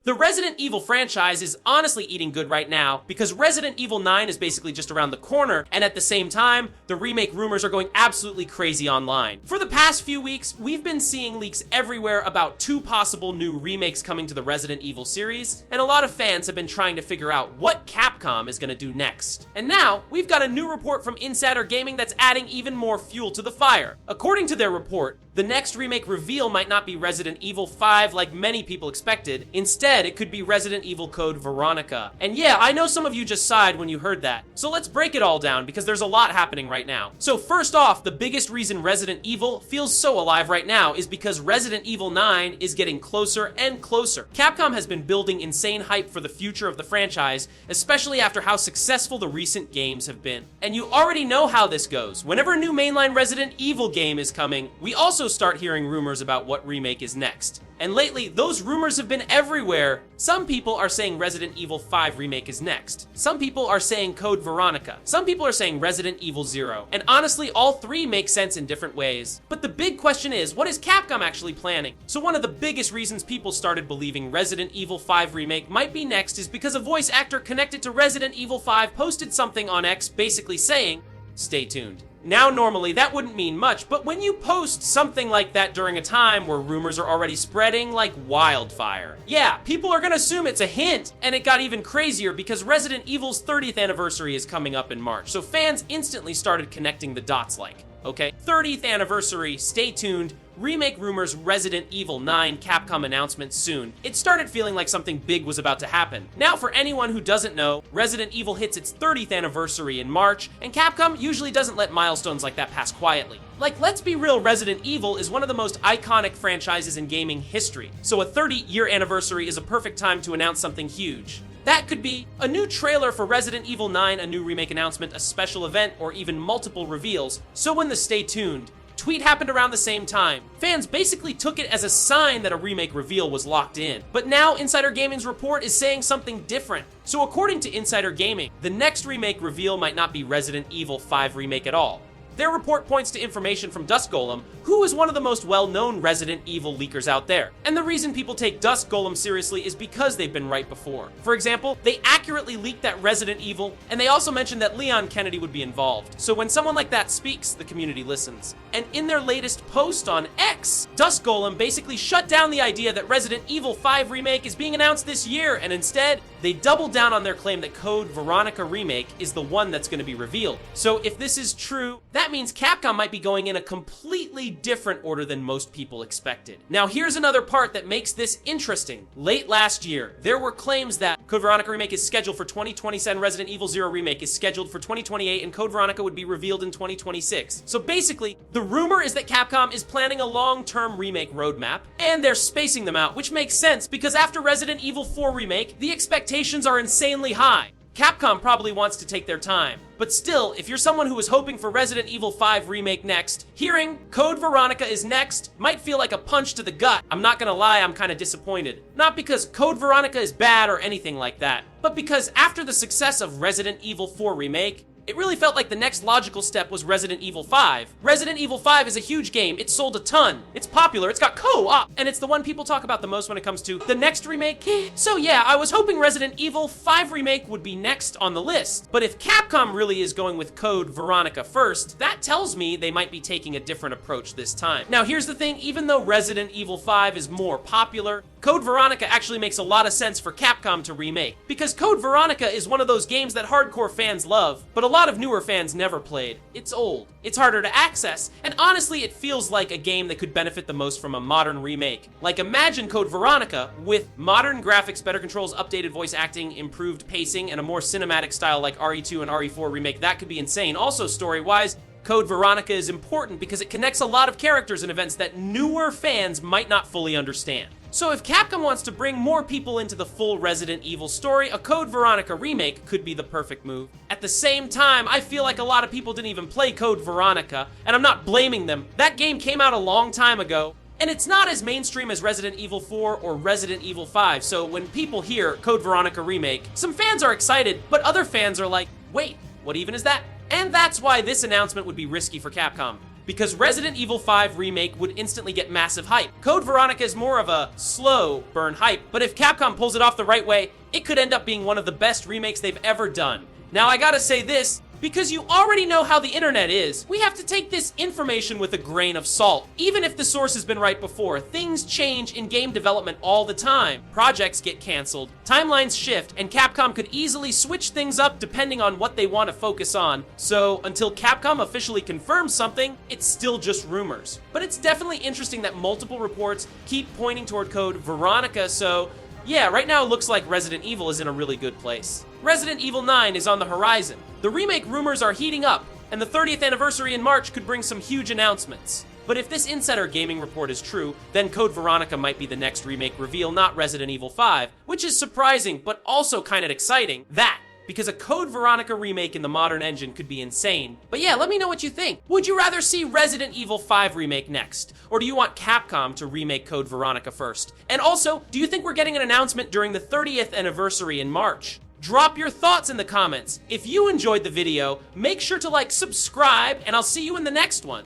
The Resident Evil franchise is honestly eating good right now because Resident Evil 9 is basically just around the corner, and at the same time, the remake rumors are going absolutely crazy online. For the past few weeks, we've been seeing leaks everywhere about 2 possible new remakes coming to the Resident Evil series, and a lot of fans have been trying to figure out what Capcom is going to do next. And now, we've got a new report from Insider Gaming that's adding even more fuel to the fire. According to their report, the next remake reveal might not be Resident Evil 5 like many people expected. Instead, it could be Resident Evil Code Veronica. And yeah, I know some of you just sighed when you heard that. So let's break it all down because there's a lot happening right now. So first off, the biggest reason Resident Evil feels so alive right now is because Resident Evil 9 is getting closer and closer. Capcom has been building insane hype for the future of the franchise, especially after how successful the recent games have been. And you already know how this goes. Whenever a new mainline Resident Evil game is coming, we also start hearing rumors about what remake is next. And lately, those rumors have been everywhere. Some people are saying Resident Evil 5 Remake is next. Some people are saying Code Veronica. Some people are saying Resident Evil 0. And honestly, all 3 make sense in different ways. But the big question is, what is Capcom actually planning? So one of the biggest reasons people started believing Resident Evil 5 Remake might be next is because a voice actor connected to Resident Evil 5 posted something on X basically saying, "Stay tuned." Now, normally, that wouldn't mean much, but when you post something like that during a time where rumors are already spreading like wildfire, yeah, people are gonna assume it's a hint, and it got even crazier because Resident Evil's 30th anniversary is coming up in March, so fans instantly started connecting the dots like, okay, 30th anniversary, stay tuned, remake rumors, Resident Evil 9 Capcom announcement soon. It started feeling like something big was about to happen. Now, for anyone who doesn't know, Resident Evil hits its 30th anniversary in March, and Capcom usually doesn't let milestones like that pass quietly. Like, let's be real, Resident Evil is one of the most iconic franchises in gaming history, so a 30-year anniversary is a perfect time to announce something huge. That could be a new trailer for Resident Evil 9, a new remake announcement, a special event, or even multiple reveals. So when the stay tuned tweet happened around the same time, fans basically took it as a sign that a remake reveal was locked in. But now Insider Gaming's report is saying something different. So according to Insider Gaming, the next remake reveal might not be Resident Evil 5 Remake at all. Their report points to information from Dusk Golem, who is one of the most well-known Resident Evil leakers out there. And the reason people take Dusk Golem seriously is because they've been right before. For example, they accurately leaked that Resident Evil, and they also mentioned that Leon Kennedy would be involved. So when someone like that speaks, the community listens. And in their latest post on X, Dusk Golem basically shut down the idea that Resident Evil 5 Remake is being announced this year, and instead, they doubled down on their claim that Code Veronica Remake is the one that's going to be revealed. So if this is true, that means Capcom might be going in a completely different order than most people expected. Now, here's another part that makes this interesting. Late last year, there were claims that Code Veronica Remake is scheduled for 2027, Resident Evil 0 Remake is scheduled for 2028, and Code Veronica would be revealed in 2026. So basically, the rumor is that Capcom is planning a long-term remake roadmap, and they're spacing them out, which makes sense because after Resident Evil 4 Remake, the expectations are insanely high. Capcom probably wants to take their time. But still, if you're someone who was hoping for Resident Evil 5 Remake next, hearing Code Veronica is next might feel like a punch to the gut. I'm not gonna lie, I'm kinda disappointed. Not because Code Veronica is bad or anything like that, but because after the success of Resident Evil 4 Remake, it really felt like the next logical step was Resident Evil 5. Resident Evil 5 is a huge game, it sold a ton, it's popular, it's got co-op, and it's the one people talk about the most when it comes to the next remake. So yeah, I was hoping Resident Evil 5 Remake would be next on the list, but if Capcom really is going with Code Veronica first, that tells me they might be taking a different approach this time. Now here's the thing, even though Resident Evil 5 is more popular, Code Veronica actually makes a lot of sense for Capcom to remake, because Code Veronica is one of those games that hardcore fans love, but a lot of newer fans never played. It's old, it's harder to access, and honestly it feels like a game that could benefit the most from a modern remake. Like imagine Code Veronica with modern graphics, better controls, updated voice acting, improved pacing, and a more cinematic style like RE2 and RE4 Remake. That could be insane. Also story-wise, Code Veronica is important because it connects a lot of characters and events that newer fans might not fully understand. So if Capcom wants to bring more people into the full Resident Evil story, a Code Veronica remake could be the perfect move. At the same time, I feel like a lot of people didn't even play Code Veronica, and I'm not blaming them. That game came out a long time ago, and it's not as mainstream as Resident Evil 4 or Resident Evil 5, so when people hear Code Veronica remake, some fans are excited, but other fans are like, wait, what even is that? And that's why this announcement would be risky for Capcom. because Resident Evil 5 Remake would instantly get massive hype. Code Veronica is more of a slow burn hype, but if Capcom pulls it off the right way, it could end up being one of the best remakes they've ever done. Now I gotta say this, because you already know how the internet is, we have to take this information with a grain of salt. Even if the source has been right before, things change in game development all the time. Projects get canceled, timelines shift, and Capcom could easily switch things up depending on what they want to focus on. So until Capcom officially confirms something, it's still just rumors. But it's definitely interesting that multiple reports keep pointing toward Code Veronica, so yeah, right now it looks like Resident Evil is in a really good place. Resident Evil 9 is on the horizon. The remake rumors are heating up, and the 30th anniversary in March could bring some huge announcements. But if this Insider Gaming report is true, then Code Veronica might be the next remake reveal, not Resident Evil 5, which is surprising, but also kind of exciting. Because a Code Veronica remake in the modern engine could be insane. But yeah, let me know what you think. Would you rather see Resident Evil 5 remake next? Or do you want Capcom to remake Code Veronica first? And also, do you think we're getting an announcement during the 30th anniversary in March? Drop your thoughts in the comments. If you enjoyed the video, make sure to subscribe, and I'll see you in the next one.